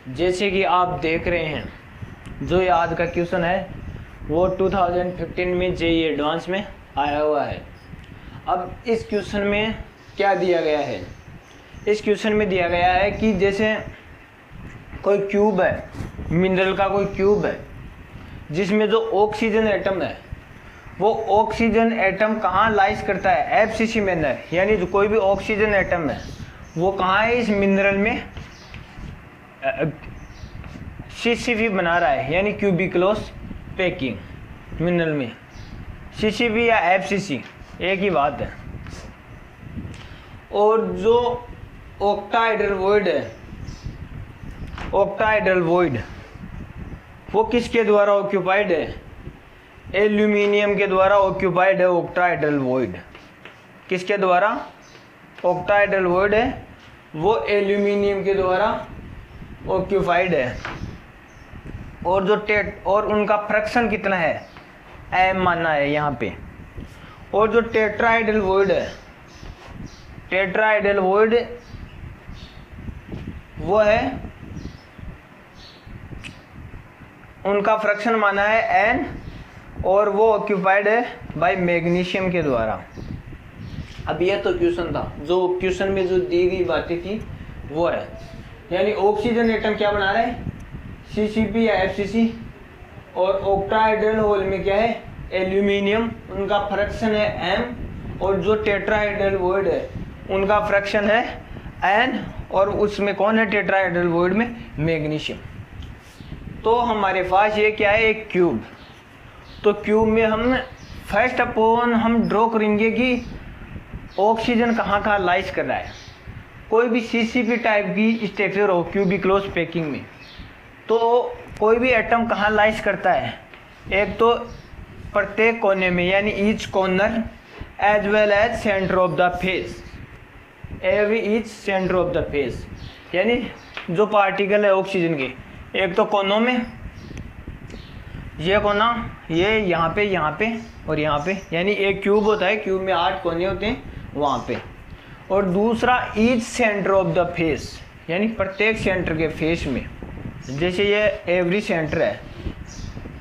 जैसे कि आप देख रहे हैं जो ये आज का क्वेश्चन है वो 2015 में जेईई एडवांस में आया हुआ है। अब इस क्वेश्चन में क्या दिया गया है, इस क्वेश्चन में दिया गया है कि जैसे कोई क्यूब है, मिनरल का कोई क्यूब है जिसमें जो ऑक्सीजन एटम है वो ऑक्सीजन एटम कहाँ लाइज करता है, एफसीसी में है, यानी जो कोई भी ऑक्सीजन एटम है वो कहाँ है, इस मिनरल में सीसीपी बना रहा है, यानी क्यूबिकलोस पैकिंग मिनरल में। सीसीपी या एफसीसी एक ही बात है। और जो ऑक्टाहेड्रल वॉइड है, ऑक्टाहेड्रल वॉइड वो किसके द्वारा ऑक्यूपाइड है, एल्यूमिनियम के द्वारा ऑक्यूपाइड है ऑक्टाहेड्रल वॉइड। किसके द्वारा ऑक्टाहेड्रल वॉइड है, वो एल्यूमिनियम के द्वारा ऑक्यूपाइड है। और जो और उनका फ्रैक्शन कितना है, एम माना है यहाँ पे। और जो टेट्राहेड्रल वॉइड है, टेट्राहेड्रल वॉइड वो है, उनका फ्रैक्शन माना है एन और वो ऑक्यूपाइड है बाय मैग्नीशियम के द्वारा। अब यह तो क्वेश्चन था, जो क्वेश्चन में जो दी गई बातें थी वो है, यानी ऑक्सीजन एटम क्या बना रहा है, सीसीपी या एफसीसी, और ऑक्टाहेड्रल होल में क्या है, एल्यूमिनियम, उनका फ्रैक्शन है एम, और जो टेट्राहेड्रल वॉइड है उनका फ्रैक्शन है एन, और उसमें कौन है टेट्राहेड्रल वॉइड में, मैग्नीशियम। तो हमारे पास ये क्या है, एक क्यूब। तो क्यूब में हम फर्स्ट अपॉन हम ड्रॉ करेंगे कि ऑक्सीजन कहाँ कहाँ लाइज कर रहा है। कोई भी सीसीपी टाइप की स्ट्रक्चर हो क्यूबिकलोस पैकिंग में, तो कोई भी एटम कहाँ लाइज करता है, एक तो प्रत्येक कोने में, यानी each corner as well as centre of the face, every each centre of the face, यानी जो पार्टिकल है ऑक्सीजन के, एक तो कोनों में, ये कोना, ये यहाँ पे और यहाँ पे, यानी एक क्यूब होता है, क्यूब में 8 कोने होते हैं वहाँ पे। और दूसरा each centre of the face, यानी प्रत्येक सेंटर के फेस में, जैसे ये एवरी सेंटर है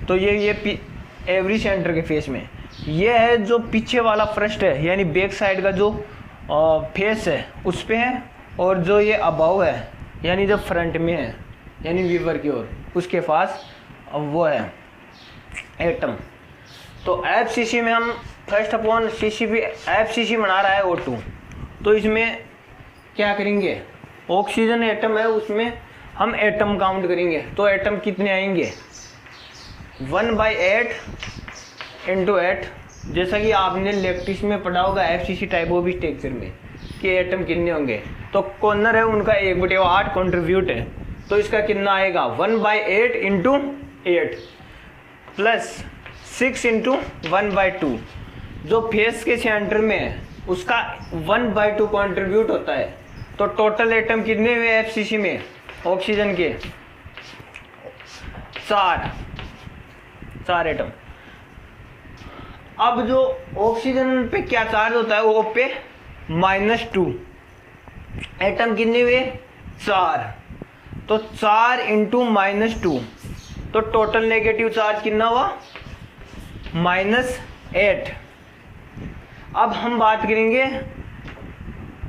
तो ये एवरी सेंटर के फेस में, ये है जो पीछे वाला फर्स्ट है, यानी बैक साइड का जो फेस है उस पे है, और जो ये अबाव है यानी जो फ्रंट में है, यानी वीवर की ओर, उसके पास वो है एटम। तो एफसीसी में हम फर्स्ट अपॉन सीसीपी एफसीसी बना रहा है O2, तो इसमें क्या करेंगे, ऑक्सीजन एटम है उसमें हम एटम काउंट करेंगे। तो एटम कितने आएंगे, 1/8 × 8, जैसा कि आपने लैक्टिस में पढ़ा होगा एफसीसी टाइप ऑफ स्ट्रक्चर में कि एटम कितने होंगे। तो कॉर्नर है उनका 1/8 कंट्रीब्यूट है, तो इसका कितना आएगा, 1/8 × 8 प्लस 6 × 1/2, जो फेस के सेंटर में है उसका 1/2 कंट्रीब्यूट होता है। तो टोटल एटम कितने हुए एफसीसी में ऑक्सीजन के, 4 एटम। अब जो ऑक्सीजन पे क्या चार्ज होता है, वो पे -2, एटम कितने हुए, 4, तो 4 × -2, तो टोटल नेगेटिव चार्ज कितना हुआ, -8। अब हम बात करेंगे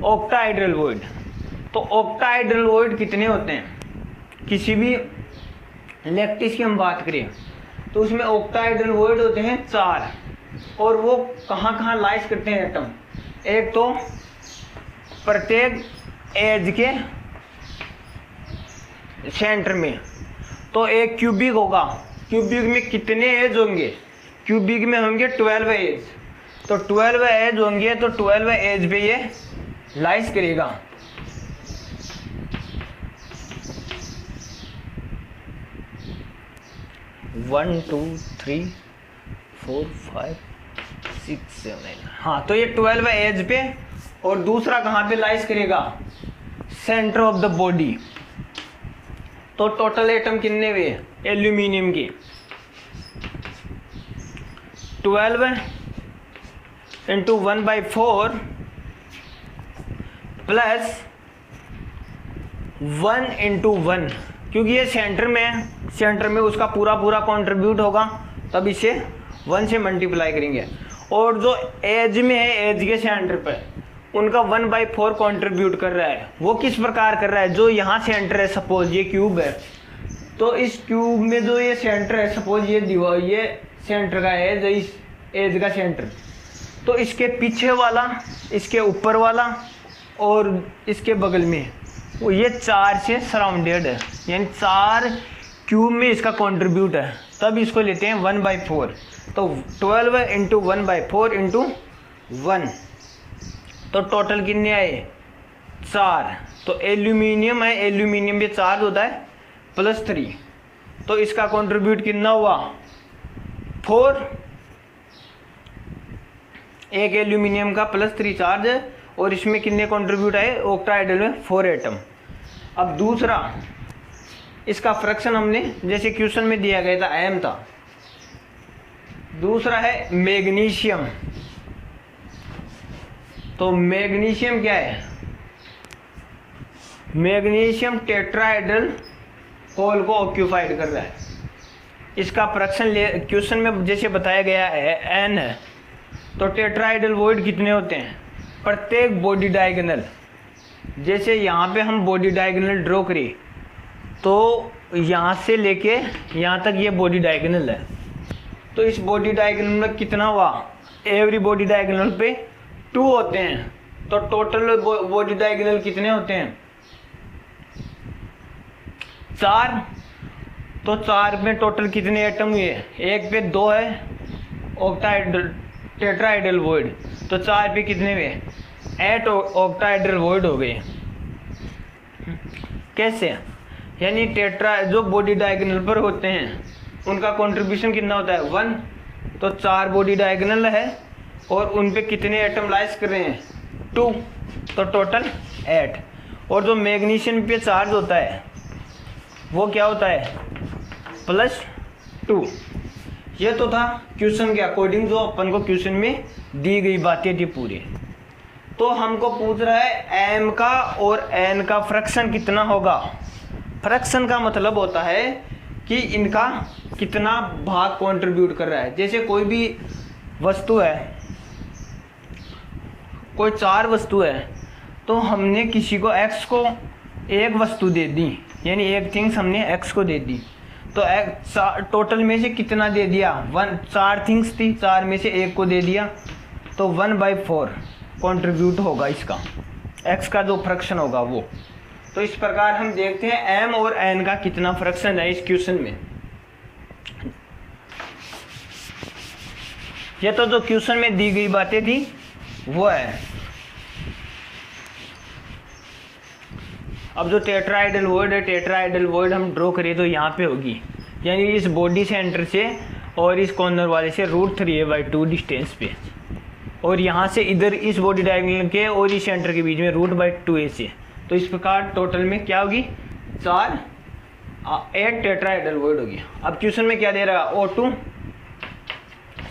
ऑक्टाहेड्रल वॉइड। तो ऑक्टाहेड्रल वॉइड कितने होते हैं, किसी भी लैक्टिस की हम बात करें तो उसमें ऑक्टाहेड्रल वॉइड होते हैं 4, और वो कहाँ कहाँ लाइज करते हैं एटम, एक तो प्रत्येक एज के सेंटर में। तो एक क्यूबिक होगा, क्यूबिक में कितने एज होंगे, क्यूबिक में होंगे 12 एज, तो 12 एज होंगे, तो 12 एज पे ये लाइज करेगा। वन 2 3 4 5 6 7, हाँ, तो ये 12 एज पे, और दूसरा कहाँ पे लाइज करेगा, सेंटर ऑफ द बॉडी। तो टोटल एटम कितने हुए एल्यूमिनियम की, 12 × 1/4 प्लस 1 × 1, क्योंकि ये सेंटर में उसका पूरा कंट्रीब्यूट होगा, तब इसे 1 से मल्टीप्लाई करेंगे। और जो एज में है, एज के सेंटर पे उनका 1/4 कंट्रीब्यूट कर रहा है। वो किस प्रकार कर रहा है, जो यहाँ सेंटर है, सपोज ये क्यूब है, तो इस क्यूब में जो ये सेंटर है, सपोज ये दीवार, ये सेंटर का है, जो इस एज का सेंटर, तो इसके पीछे वाला, इसके ऊपर वाला और इसके बगल में वो ये 4 से सराउंडेड है, यानी 4 क्यूब में इसका कंट्रीब्यूट है, तब इसको लेते हैं 1/4। तो 12 इंटू 1/4 इंटू 1, तो टोटल कितने आए 4। तो एल्यूमिनियम है, एल्यूमिनियम भी चार्ज होता है +3, तो इसका कंट्रीब्यूट कितना हुआ 4। एक एल्यूमिनियम का +3 चार्ज है और इसमें कितने कंट्रीब्यूट आए ऑक्टाहेड्रल में 4 एटम। अब दूसरा इसका फ्रैक्शन हमने जैसे क्वेश्चन में दिया गया था m था। दूसरा है मैग्नीशियम। तो मैग्नीशियम क्या है, मैग्नीशियम टेट्राहेड्रल होल को ऑक्यूपाइड कर रहा है। इसका फ्रैक्शन क्वेश्चन में जैसे बताया गया है n है, तो टेट्राहेड्रल वॉइड कितने होते हैं, प्रत्येक बॉडी डायगोनल, जैसे यहाँ पे हम बॉडी डायगोनल ड्रॉ करें तो यहाँ से लेके यहाँ तक ये बॉडी डायगोनल है, तो इस बॉडी डायगोनल में कितना हुआ, एवरी बॉडी डायगोनल पे 2 होते हैं, तो टोटल बॉडी डायगोनल कितने होते हैं 4। तो 4 में टोटल कितने एटम हुए, एक पे 2 है ऑक्टाहेड्रल टेट्राहेड्रल वॉइड, तो 4 पे कितने हुए 8 ऑक्टाहेड्रल वॉइड हो गए। कैसे, यानी टेट्रा जो बॉडी डायगोनल पर होते हैं उनका कंट्रीब्यूशन कितना होता है 1, तो 4 बॉडी डायगोनल है और उन पे कितने एटम लाइज कर रहे हैं 2, तो टोटल 8। और जो मैग्नीशियम पे चार्ज होता है वो क्या होता है +2। ये तो था क्वेश्चन के अकॉर्डिंग, जो अपन को क्वेश्चन में दी गई बातें थी पूरी। तो हमको पूछ रहा है m का और n का फ्रैक्शन कितना होगा। फ्रैक्शन का मतलब होता है कि इनका कितना भाग कंट्रीब्यूट कर रहा है। जैसे कोई भी वस्तु है, कोई 4 वस्तु है, तो हमने किसी को x को एक वस्तु दे दी, यानी एक थिंग्स हमने x को दे दी, तो टोटल में से कितना दे दिया 4 थिंग्स थी, 4 में से एक को दे दिया, तो 1/4 कंट्रीब्यूट होगा इसका, x का जो फ्रैक्शन होगा वो। तो इस प्रकार हम देखते हैं m और n का कितना फ्रैक्शन है इस क्वेश्चन में। ये तो जो क्वेश्चन में दी गई बातें थी वो है। अब जो टेट्राहेड्रल वॉइड है, टेट्राहेड्रल वॉइड हम ड्रॉ करें तो यहाँ पे होगी, यानी इस बॉडी सेंटर से और इस कॉर्नर वाले से √3a/2 डिस्टेंस पे, और यहाँ से इधर इस बॉडी डायगोनल के और इस सेंटर के बीच में √2a से। तो इस प्रकार टोटल में क्या होगी 8 टेट्राहेड्रल वॉइड होगी। अब क्वेश्चन में क्या दे रहा है O2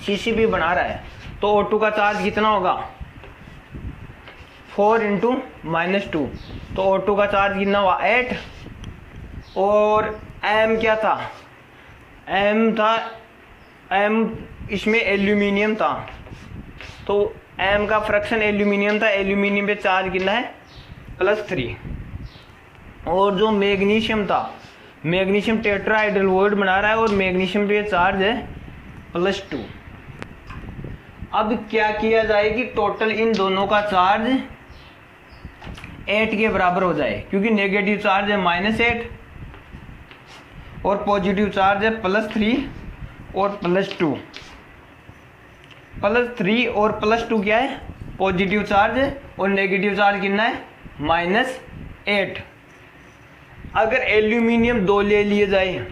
CCP बना रहा है, तो O2 का चार्ज कितना होगा 4 × -2, तो O2 का चार्ज कितना हुआ 8। और M क्या था, M इसमें एल्यूमिनियम था, तो M का फ्रैक्शन एल्यूमिनियम था, एल्यूमिनियम पे चार्ज कितना है +3। और जो मैग्नीशियम था, मैग्नीशियम टेट्राहेड्रल वॉइड बना रहा है और मैग्नीशियम पे चार्ज है +2। अब क्या किया जाए कि टोटल इन दोनों का चार्ज 8 के बराबर हो जाए, क्योंकि नेगेटिव चार्ज है -8 और पॉजिटिव चार्ज है +3 और +2। +3 और +2 क्या है पॉजिटिव चार्ज है, और नेगेटिव चार्ज कितना है -8। अगर एल्यूमिनियम 2 ले लिए जाए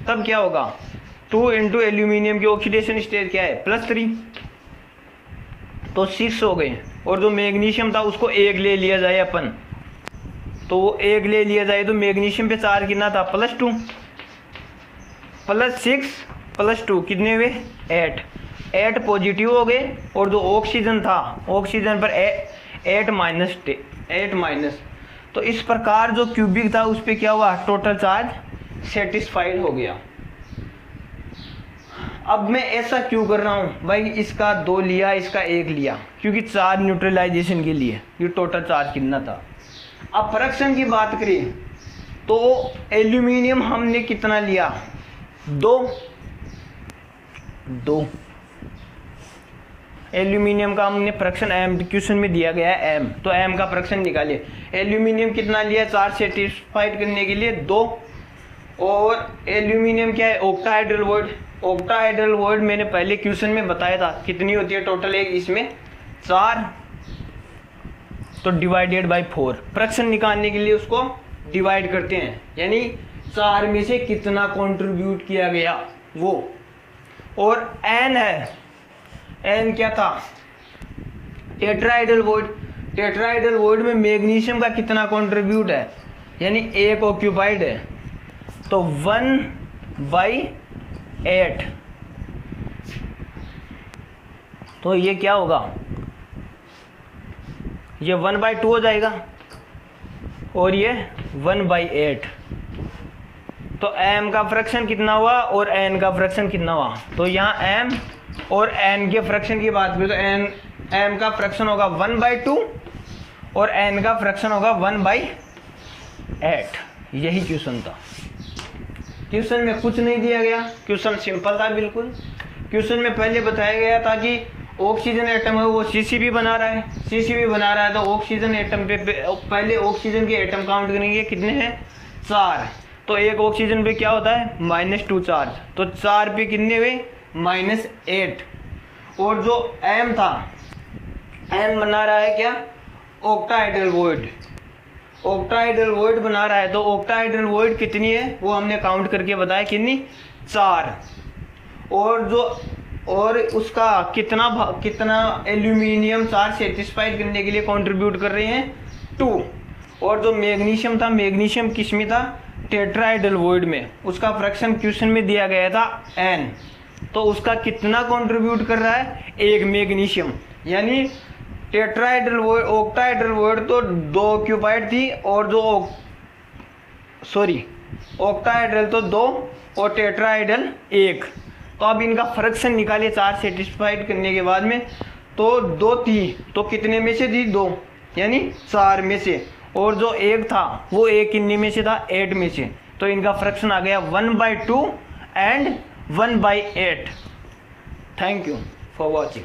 तब क्या होगा 2 × एल्यूमिनियम की ऑक्सीडेशन स्टेट क्या है +3, तो 6 हो गए। और जो मैग्नीशियम था उसको 1 ले लिया जाए अपन, तो 1 ले लिया जाए तो मैग्नीशियम पे चार्ज कितना था +2, +6 +2 कितने हुए 8 पॉजिटिव हो गए। और जो ऑक्सीजन था, ऑक्सीजन पर 8 माइनस, तो इस प्रकार जो क्यूबिक था उस पर क्या हुआ, टोटल चार्ज सेटिस्फाइड हो गया। अब मैं ऐसा क्यों कर रहा हूँ भाई, इसका 2 लिया, इसका 1 लिया, क्योंकि चार्ज न्यूट्रलाइजेशन के लिए। ये टोटल चार्ज कितना था। अब फ्रैक्शन की बात करें तो एल्यूमिनियम हमने कितना लिया, 2 एल्यूमिनियम का हमने फ्रैक्शन एम, क्वेश्चन में दिया गया है एम, तो एम का फ्रैक्शन निकालिए। एल्यूमिनियम कितना लिया चार्ज सेटिस्फाइड करने के लिए, 2। और एल्यूमिनियम क्या है, ऑक्टाहाइड्रल वॉइड। ऑक्टाहाइड्रल वॉइड मैंने पहले क्वेश्चन में बताया था कितनी होती है टोटल, एक इसमें 4, तो डिवाइडेड बाय 4। फ्रैक्शन निकालने के लिए उसको डिवाइड करते हैं, यानी 4 में से कितना कंट्रीब्यूट किया गया वो। और एन है, एन क्या था, टेट्राहाइड्रल वॉइड। टेट्राहाइड्रल वॉइड में मैग्नीशियम का कितना कंट्रीब्यूट है, यानी 1 ऑक्यूपाइड है, तो 1/8। तो ये क्या होगा, ये 1/2 हो जाएगा और ये 1/8। तो m का फ्रैक्शन कितना हुआ और n का फ्रैक्शन कितना हुआ। तो यहाँ m और n के फ्रैक्शन की बात करें तो m का फ्रैक्शन होगा 1/2 और n का फ्रैक्शन होगा 1/8। यही क्वेश्चन था। क्वेश्चन में कुछ नहीं दिया गया, क्वेश्चन सिंपल था बिल्कुल। क्वेश्चन में पहले बताया गया था कि ऑक्सीजन एटम है वो CCB बना रहा है, CCB बना रहा है तो ऑक्सीजन एटम पे पहले ऑक्सीजन के एटम काउंट करेंगे, कितने हैं, 4। तो एक ऑक्सीजन पे क्या होता है, -2 चार्ज, तो 4 पे कितने हुए, -8। और जो M था, M बना रहा है क्या, ऑक्टाहाइड्रल वॉइड। ऑक्टाहाइड्रल वॉइड बना रहा है तो ऑक्टाहाइड्रल वॉइड कितनी है वो हमने काउंट करके बताया, कितनी, 4। और उसका कितना एल्यूमिनियम चार्ज सेटिस्फाइड करने के लिए कंट्रीब्यूट कर रहे हैं, 2। और जो मैग्नीशियम था, मैग्नीशियम किस में था, टेट्राहाइड्रल वॉइड में, उसका फ्रैक्शन क्वेश्चन में दिया गया था n, तो उसका कितना कंट्रीब्यूट कर रहा है, 1 मैग्नीशियम। यानी टेट्राहाइड्रल वॉइड, ऑक्टाहाइड्रल वॉइड तो 2 ऑक्यूपाइड थी और जो ऑक्टाहाइड्रल तो 2 और टेट्राहाइड्रल 1। तो अब इनका फ्रैक्शन निकालिए चार्ज सेटिस्फाइड करने के बाद में, तो 2 थी तो कितने में से थी, 2, यानी 4 में से, और जो 1 था वो 1 कितने में से था, 8 में से। तो इनका फ्रैक्शन आ गया 1/2 and 1/8। Thank you for watching.